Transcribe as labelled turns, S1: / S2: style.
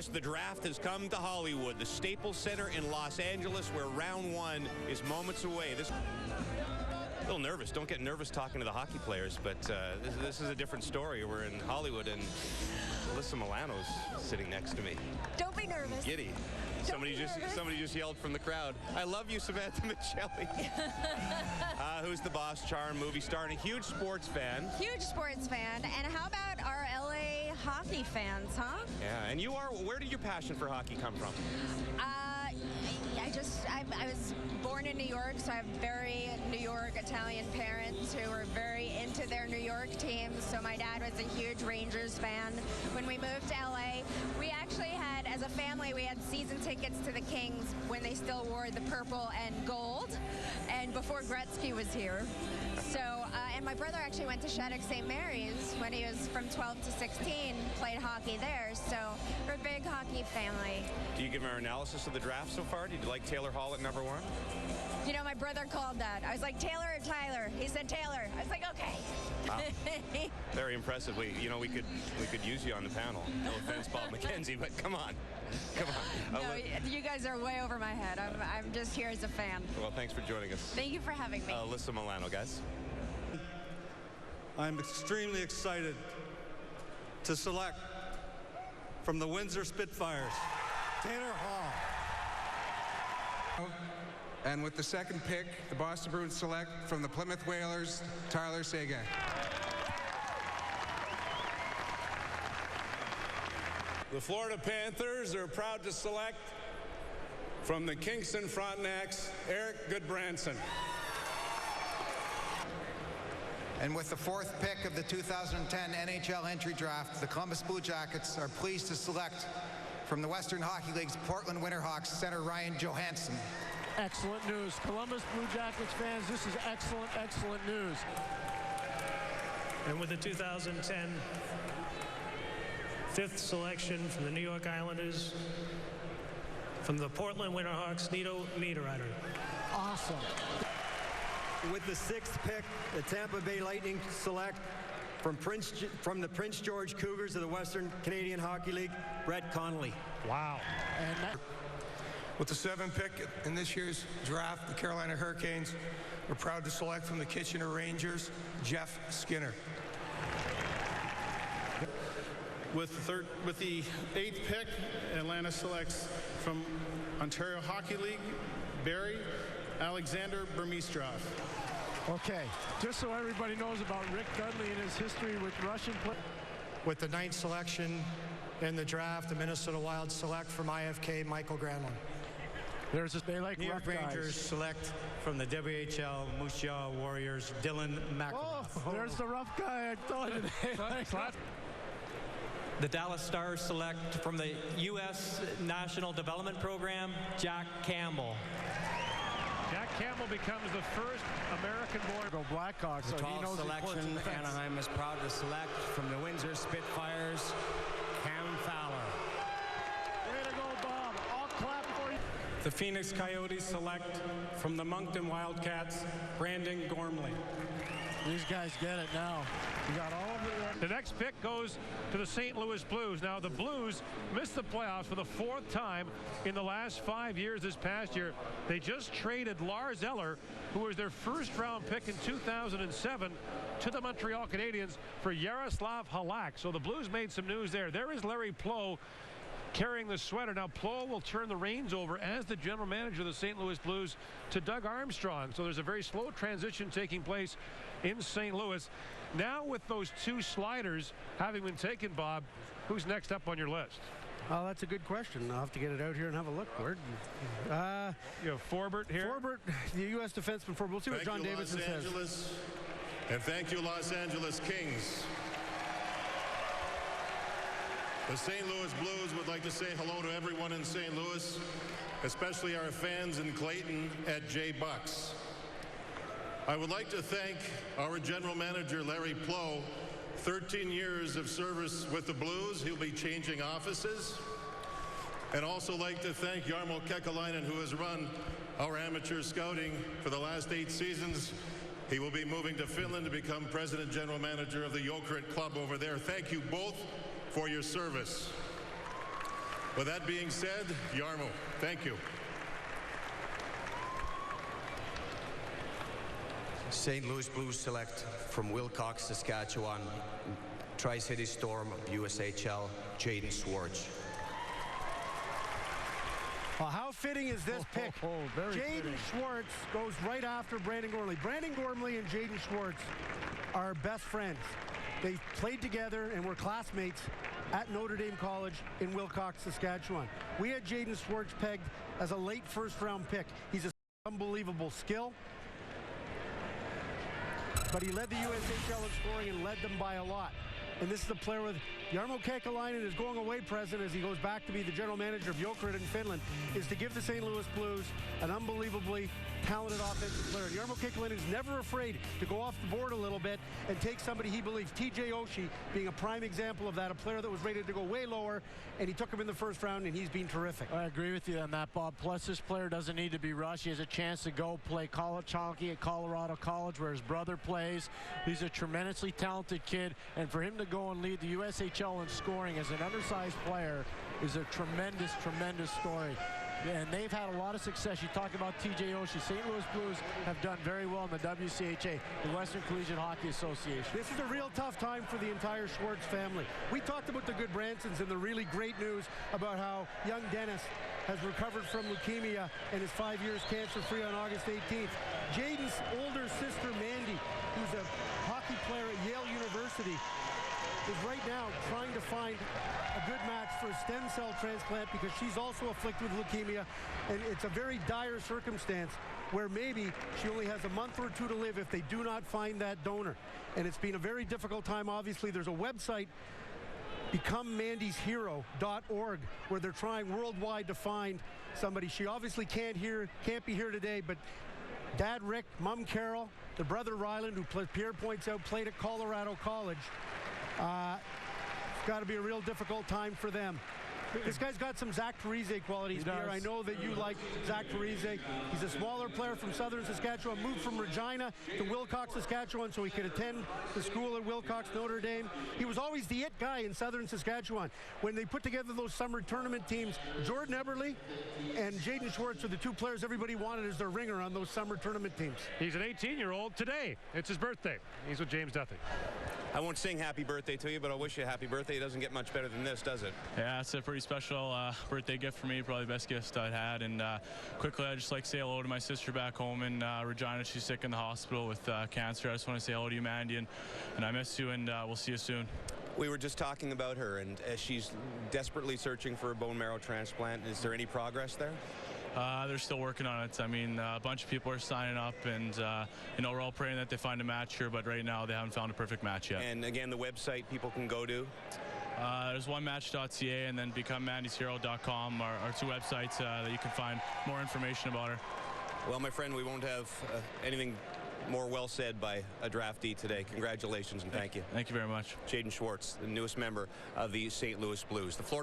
S1: course, the draft has come to Hollywood, the Staples Center in Los Angeles, where round one is moments away. A little nervous. Don't get nervous talking to the hockey players, but this is a different story. We're in Hollywood, and Alyssa Milano's sitting next to me.
S2: Don't be nervous.
S1: I'm giddy. Somebody just yelled from the crowd, "I love you, Samantha Michelli." Who's the boss? Charm, movie star, and a huge sports fan.
S2: Huge sports fan. And how about our LA hockey fans, huh?
S1: Yeah, and you are. Where did your passion for hockey come from?
S2: I was born in New York, so I have very New York Italian parents who were very into their New York teams. So my dad was a huge Rangers fan. When we moved to LA, we actually had, as a family, we had season tickets to the Kings when they still wore the purple and gold, and before Gretzky was here. So, and my brother actually went to Shattuck St. Mary's when he was from 12 to 16, played hockey there. So we're a big hockey family.
S1: Do you give our analysis of the draft so far? Did you like Taylor Hall at number 1?
S2: You know, my brother called that. I was like, Taylor or Tyler? He said Taylor. I was like, okay.
S1: Wow. Very impressive. We could use you on the panel. No offense, Bob McKenzie, but come on.
S2: No, you guys are way over my head. I'm just here as a fan.
S1: Well, thanks for joining us.
S2: Thank you for having me.
S1: Alyssa Milano, guys.
S3: I'm extremely excited to select from the Windsor Spitfires, Taylor Hall.
S4: And with the second pick, the Boston Bruins select from the Plymouth Whalers, Tyler Seguin.
S5: The Florida Panthers are proud to select from the Kingston Frontenacs, Eric Goodbranson.
S6: And with the fourth pick of the 2010 NHL entry draft, the Columbus Blue Jackets are pleased to select from the Western Hockey League's Portland Winterhawks center Ryan Johansson.
S7: Excellent news. Columbus Blue Jackets fans, this is excellent, excellent news.
S8: And with the 2010 fifth selection from the New York Islanders, from the Portland Winterhawks, Nito Niederreiter.
S7: Awesome.
S9: With the sixth pick, the Tampa Bay Lightning select from the Prince George Cougars of the Western Canadian Hockey League, Brett Connolly.
S7: Wow. And that
S10: with the seventh pick in this year's draft, the Carolina Hurricanes are proud to select from the Kitchener Rangers, Jeff Skinner.
S5: With the eighth pick, Atlanta selects from Ontario Hockey League, Barry Alexander Burmistrov.
S7: Okay, just so everybody knows about Rick Dudley and his history with Russian play.
S11: With the ninth selection in the draft, the Minnesota Wild select from IFK, Michael Granlund.
S7: They like
S9: New York Rangers select from the WHL Moose Jaw Warriors, Dylan McElrath.
S7: Oh, there's the rough guy I thought today.
S12: The Dallas Stars select from the U.S. National Development Program, Jack Campbell.
S7: Jack Campbell becomes the first American-born Blackhawks.
S9: The
S7: so he knows
S9: selection, Anaheim is proud to select from the Windsor Spitfires, Cam Fowler.
S7: Way to go, Bob. I'll clap for you.
S5: The Phoenix Coyotes select from the Moncton Wildcats, Brandon Gormley.
S7: These guys get it now. You got all of it. The next pick goes to the St. Louis Blues. Now, the Blues missed the playoffs for the fourth time in the last 5 years this past year. They just traded Lars Eller, who was their first-round pick in 2007, to the Montreal Canadiens for Yaroslav Halak. So the Blues made some news there. There is Larry Plow carrying the sweater. Now, Plow will turn the reins over as the general manager of the St. Louis Blues to Doug Armstrong. So there's a very slow transition taking place in St. Louis. Now, with those two sliders having been taken, Bob, who's next up on your list?
S11: Oh, that's a good question. I'll have to get it out here and have a look.
S7: You have Forbert here.
S11: Forbert, the U.S. defenseman Forbert. We'll see what John Davidson says.
S5: And thank you, Los Angeles Kings. The St. Louis Blues would like to say hello to everyone in St. Louis, especially our fans in Clayton at J. Bucks. I would like to thank our general manager, Larry Plow. 13 years of service with the Blues. He'll be changing offices. And also like to thank Jarmo Kekalainen, who has run our amateur scouting for the last 8 seasons. He will be moving to Finland to become president general manager of the Jokerit club over there. Thank you both for your service. With that being said, Jarmo, thank you.
S13: St. Louis Blues select from Wilcox, Saskatchewan, Tri-City Storm, USHL, Jaden Schwartz.
S14: Well, how fitting is this pick? Jaden Schwartz goes right after Brandon Gormley. Brandon Gormley and Jaden Schwartz are best friends. They played together and were classmates at Notre Dame College in Wilcox, Saskatchewan. We had Jaden Schwartz pegged as a late first-round pick. He's an unbelievable skill, but he led the USHL in scoring and led them by a lot. And this is a player with Jarmo Kekalainen is going away present as he goes back to be the general manager of Jokerit in Finland, is to give the St. Louis Blues an unbelievably talented offensive player. Jarmo Kekalainen is never afraid to go off the board a little bit and take somebody he believes. TJ Oshie being a prime example of that, a player that was rated to go way lower, and he took him in the first round, and he's been terrific.
S15: I agree with you on that, Bob. Plus, this player doesn't need to be rushed. He has a chance to go play college hockey at Colorado College, where his brother plays. He's a tremendously talented kid, and for him to go and lead the USHL in scoring as an undersized player is a tremendous, tremendous story. And they've had a lot of success. You talk about TJ Oshie. St. Louis Blues have done very well in the WCHA, the Western Collegiate Hockey Association.
S14: This is a real tough time for the entire Schwartz family. We talked about the good Bransons and the really great news about how young Dennis has recovered from leukemia and is 5 years cancer-free on August 18th. Jaden's older sister, Mandy, who's a hockey player at Yale University, is right now trying to find a good match for a stem cell transplant because she's also afflicted with leukemia, and it's a very dire circumstance where maybe she only has a month or two to live if they do not find that donor. And it's been a very difficult time. Obviously, there's a website, BecomeMandy'sHero.org, where they're trying worldwide to find somebody. She obviously can't be here today, but Dad Rick, Mom Carol, the brother Ryland, who Pierre points out played at Colorado College. It's got to be a real difficult time for them. This guy's got some Zach Parise qualities, Pierre. I know that you like Zach Parise. He's a smaller player from southern Saskatchewan, moved from Regina to Wilcox, Saskatchewan, so he could attend the school at Wilcox, Notre Dame. He was always the it guy in southern Saskatchewan. When they put together those summer tournament teams, Jordan Eberle and Jaden Schwartz are the two players everybody wanted as their ringer on those summer tournament teams.
S7: He's an 18-year-old today. It's his birthday. He's with James Duthie.
S1: I won't sing happy birthday to you, but I'll wish you a happy birthday. It doesn't get much better than this, does it?
S16: Yeah, it's a pretty special birthday gift for me, probably the best gift I've had. And quickly, I'd just like to say hello to my sister back home in Regina. She's sick in the hospital with cancer. I just want to say hello to you, Mandy, and I miss you, and we'll see you soon.
S1: We were just talking about her, and she's desperately searching for a bone marrow transplant. Is there any progress there?
S16: They're still working on it. I mean, a bunch of people are signing up, and you know, we're all praying that they find a match here, but right now they haven't found a perfect match yet.
S1: And again, the website people can go to?
S16: There's onematch.ca and then BecomeMandy'sHero.com are two websites that you can find more information about her.
S1: Well, my friend, we won't have anything more well said by a draftee today. Congratulations and thank you.
S16: Thank you very much.
S1: Jaden Schwartz, the newest member of the St. Louis Blues. The Florida